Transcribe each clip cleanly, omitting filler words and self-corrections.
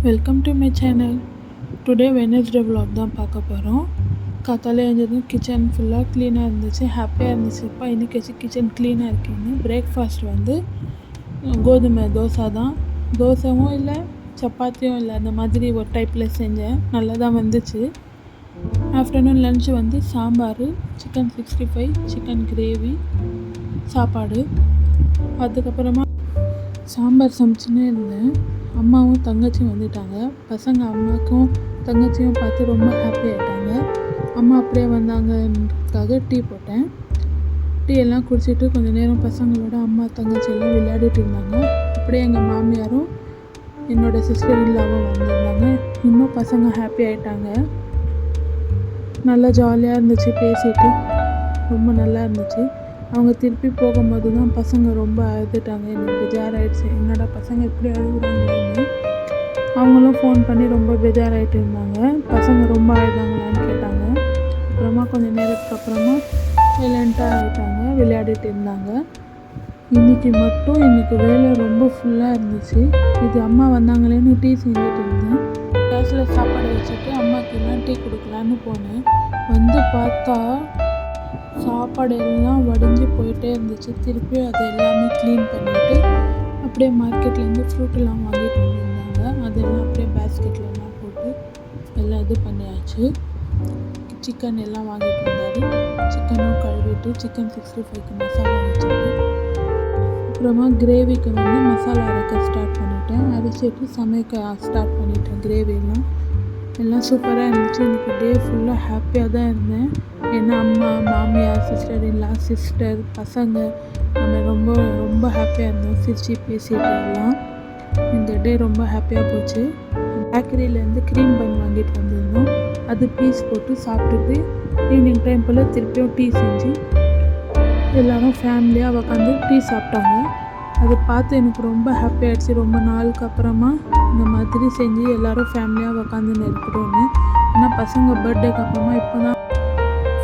Welcome to my channel. Today Wednesday vlog தான் பார்க்க போகிறோம். காத்தால எழுந்ததும் கிச்சன் ஃபுல்லாக க்ளீனாக இருந்துச்சு, ஹாப்பியாக இருந்துச்சுப்பா. இன்றைக்கி கிச்சன் க்ளீனாக இருக்குன்னு பிரேக்ஃபாஸ்ட் வந்து கோதுமை தோசை தான். தோசையும் இல்லை, சப்பாத்தியும் இல்லை, அந்த மாதிரி ஒரு டைப்பில் செஞ்சேன். நல்லா தான் வந்துச்சு. ஆஃப்டர்நூன் லன்ச் வந்து சாம்பார், சிக்கன் 65, சிக்கன் கிரேவி, சாப்பாடு. அதுக்கப்புறமா சாம்பார் சமைச்சுன்னே இருந்தேன். அம்மாவும் தங்கச்சியும் வந்துட்டாங்க. பசங்க அம்மாவுக்கும் தங்கச்சியும் பார்த்து ரொம்ப ஹாப்பி ஆகிட்டாங்க. அம்மா அப்படியே வந்தாங்கன்றதுக்காக டீ போட்டேன். டீ எல்லாம் குடிச்சிட்டு கொஞ்சம் நேரம் பசங்களோட அம்மா தங்கச்சி எல்லாம் விளையாடிட்டு இருந்தாங்க. அப்படியே எங்கள் மாமியாரும் என்னோடய சிஸ்டர் இல்லாமல் வந்திருந்தாங்க. இன்னும் பசங்க ஹாப்பி ஆகிட்டாங்க. நல்லா ஜாலியாக இருந்துச்சு, பேசிட்டு ரொம்ப நல்லா இருந்துச்சு. அவங்க திருப்பி போகும்போது தான் பசங்க ரொம்ப அழுதுட்டாங்க. எனக்கு பெஜாராயிடுச்சு, என்னடா பசங்க இப்படி அழுகுறாங்கன்னு. அவங்களும் ஃபோன் பண்ணி ரொம்ப பெஜாராகிட்டு இருந்தாங்க. பசங்க ரொம்ப அழுதாங்களான்னு கேட்டாங்க. அப்புறமா கொஞ்சம் நேரத்துக்கு அப்புறமா சைலண்ட்டாக ஆகிட்டாங்க, விளையாடிட்டு இருந்தாங்க. இன்றைக்கி வேலை ரொம்ப ஃபுல்லாக இருந்துச்சு. இது அம்மா வந்தாங்களேன்னு டீ செஞ்சுட்டு இருந்தேன். கேஸில் சாப்பாடு வச்சுட்டு அம்மாவுக்கு எல்லாம் டீ கொடுக்கலான்னு போனேன். வந்து பார்த்தா சாப்பாடு எல்லாம் வடிஞ்சு போயிட்டே இருந்துச்சு. திருப்பி அதை எல்லாமே க்ளீன் பண்ணிவிட்டு அப்படியே மார்க்கெட்லேருந்து ஃப்ரூட்டெல்லாம் வாங்கிட்டு வந்துருந்தாங்க. அதெல்லாம் அப்படியே பேஸ்கெட்லலாம் போட்டு எல்லாம் இது பண்ணியாச்சு. சிக்கன் எல்லாம் வாங்கிட்டு வந்தார். சிக்கனும் கழுவிட்டு சிக்கன் 65க்கு மசாலா வச்சுட்டு அப்புறமா கிரேவிக்கு வந்து மசாலா அரைக்க ஸ்டார்ட் பண்ணிட்டேன். அரைச்சிட்டு சமைக்க ஸ்டார்ட் பண்ணிட்டேன். கிரேவியெல்லாம் எல்லாம் சூப்பராக இருந்துச்சு. இன்றைக்கி டே ஃபுல்லாக ஹாப்பியாக தான் இருந்தேன். ஏன்னா அம்மா, மாமியார், சிஸ்டர், பசங்க நம்ம ரொம்ப ரொம்ப ஹாப்பியாக இருந்தோம். சிரிச்சு பேசிட்டு எல்லாம் இந்த டே ரொம்ப ஹாப்பியாக போச்சு. பேக்கரியிலேருந்து க்ரீம் பன் வாங்கிட்டு வந்திருந்தோம். அது பீஸ் போட்டு சாப்பிட்டுட்டு ஈவினிங் டைம் போல் திருப்பியும் டீ செஞ்சு எல்லோரும் ஃபேமிலியாக உட்காந்து டீ சாப்பிட்டாங்க. அதை பார்த்து எனக்கு ரொம்ப ஹாப்பி ஆகிடுச்சு. ரொம்ப நாளுக்கு அப்புறமா இந்த மாதிரி செஞ்சு எல்லோரும் ஃபேமிலியாக உட்காந்துன்னு இருக்கிறோன்னு. ஆனால் பசங்க பர்த்டேக்கு அப்புறமா இப்போ தான்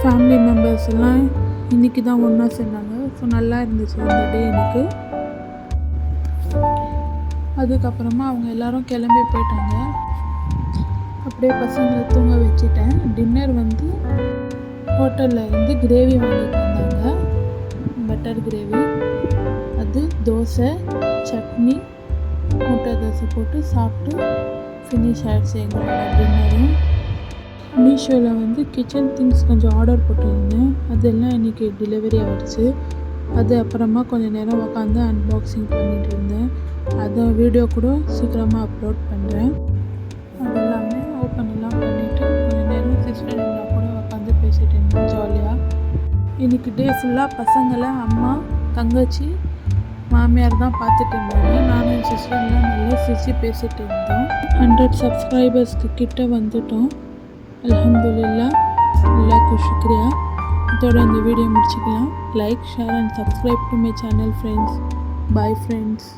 ஃபேமிலி மெம்பர்ஸ் எல்லாம் இன்றைக்கி தான் ஒன்றா சேர்ந்தாங்க. ஸோ நல்லா இருந்துச்சு இந்த டே எனக்கு. அதுக்கப்புறமா அவங்க எல்லோரும் கிளம்பி போயிட்டாங்க. அப்படியே பசங்களை தூங்க வச்சுட்டேன். டின்னர் வந்து ஹோட்டலில் இருந்து கிரேவி வாங்கிட்டு வந்தாங்க, பட்டர் கிரேவி. அது தோசை, சட்னி, முட்டை தோசை போட்டு சாப்பிட்டு ஃபினிஷ் ஆகிடுச்சு எங்களோட டின்னரும். மீஷோவில் வந்து கிச்சன் திங்ஸ் கொஞ்சம் ஆர்டர் போட்டிருந்தேன். அதெல்லாம் இன்றைக்கி டெலிவரி ஆகிடுச்சு. அது அப்புறமா கொஞ்சம் நேரம் உட்காந்து அன்பாக்சிங் பண்ணிகிட்டு இருந்தேன். அதை வீடியோ கூட சீக்கிரமாக அப்லோட் பண்ணுறேன். அதெல்லாமே ஓப்பன் எல்லாம் பண்ணிவிட்டு கொஞ்சம் நேரம் சிஸ்டர் எல்லாம் கூட உட்காந்து பேசிகிட்டு இருந்தேன் ஜாலியாக. இன்றைக்கி டே ஃபுல்லாக பசங்களை அம்மா, தங்கச்சி, மாமியார் தான் பார்த்துட்டு இருந்தாங்க. நானும் என் சிஸ்டர்லாம் நல்லா சிரிச்சு பேசிகிட்டு இருந்தோம். 100 சப்ஸ்கிரைபர்ஸ்க்கு கிட்ட வந்துட்டோம். அல்ஹம்துலில்லாஹ், அல்லாஹ்க்கு ஷுக்ரியா. இதோட இந்த வீடியோ முடிச்சுக்கலாம். Like, share and subscribe to my channel friends. Bye friends.